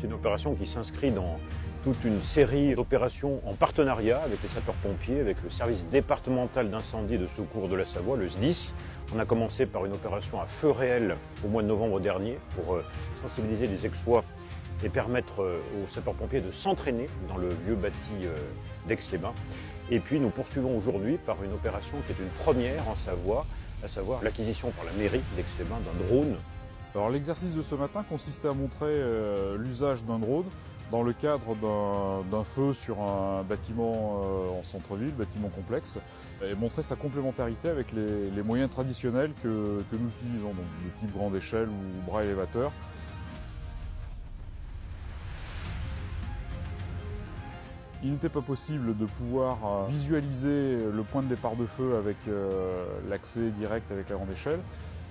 C'est une opération qui s'inscrit dans toute une série d'opérations en partenariat avec les sapeurs-pompiers, avec le service départemental d'incendie et de secours de la Savoie, le SDIS. On a commencé par une opération à feu réel au mois de novembre dernier pour sensibiliser les Aixois et permettre aux sapeurs-pompiers de s'entraîner dans le lieu bâti d'Aix-les-Bains. Et puis nous poursuivons aujourd'hui par une opération qui est une première en Savoie, à savoir l'acquisition par la mairie d'Aix-les-Bains d'un drone. Alors l'exercice de ce matin consistait à montrer l'usage d'un drone dans le cadre d'un feu sur un bâtiment en centre-ville, bâtiment complexe, et montrer sa complémentarité avec les moyens traditionnels que nous utilisons, donc de type grande échelle ou bras élévateur. Il n'était pas possible de pouvoir visualiser le point de départ de feu avec l'accès direct avec la grande échelle.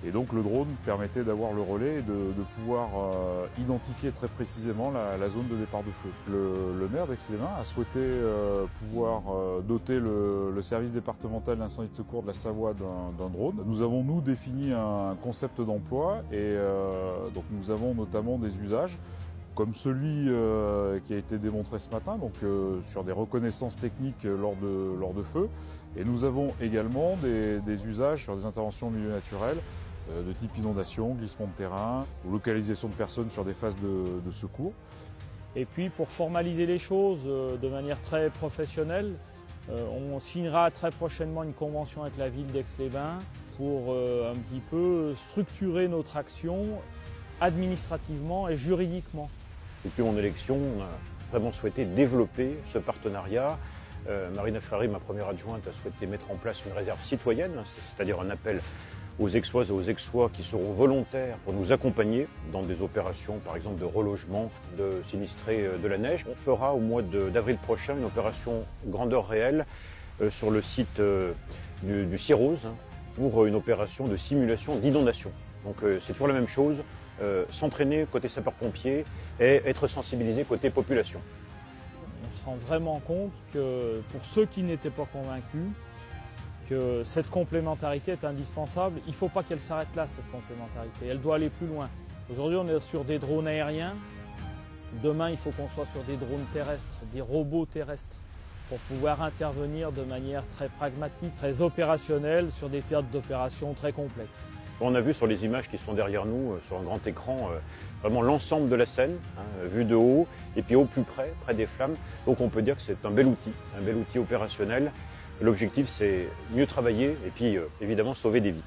Et donc le drone permettait d'avoir le relais et de pouvoir identifier très précisément la zone de départ de feu. Le maire d'Aix-les-Bains a souhaité pouvoir doter le service départemental d'incendie et de secours de la Savoie d'un drone. Nous avons, nous, défini un concept d'emploi et donc nous avons notamment des usages comme celui qui a été démontré ce matin, donc sur des reconnaissances techniques lors de feux. Et nous avons également des usages sur des interventions au milieu naturel, de type inondation, glissement de terrain, ou localisation de personnes sur des phases de secours. Et puis pour formaliser les choses de manière très professionnelle, on signera très prochainement une convention avec la ville d'Aix-les-Bains pour un petit peu structurer notre action administrativement et juridiquement. Depuis mon élection, on a vraiment souhaité développer ce partenariat. Marina Ferrari, ma première adjointe, a souhaité mettre en place une réserve citoyenne, c'est-à-dire un appel aux Aixoises et aux Aixois qui seront volontaires pour nous accompagner dans des opérations, par exemple de relogement de sinistrés de la neige. On fera au mois d'avril prochain une opération grandeur réelle sur le site du Cirrose pour une opération de simulation d'inondation. Donc c'est toujours la même chose, s'entraîner côté sapeurs-pompiers et être sensibilisé côté population. On se rend vraiment compte que pour ceux qui n'étaient pas convaincus, que cette complémentarité est indispensable. Il ne faut pas qu'elle s'arrête là, cette complémentarité. Elle doit aller plus loin. Aujourd'hui, on est sur des drones aériens. Demain, il faut qu'on soit sur des drones terrestres, des robots terrestres, pour pouvoir intervenir de manière très pragmatique, très opérationnelle, sur des théâtres d'opération très complexes. On a vu sur les images qui sont derrière nous, sur un grand écran, vraiment l'ensemble de la scène, vu de haut, et puis au plus près des flammes. Donc on peut dire que c'est un bel outil opérationnel. L'objectif, c'est mieux travailler et puis évidemment sauver des vies.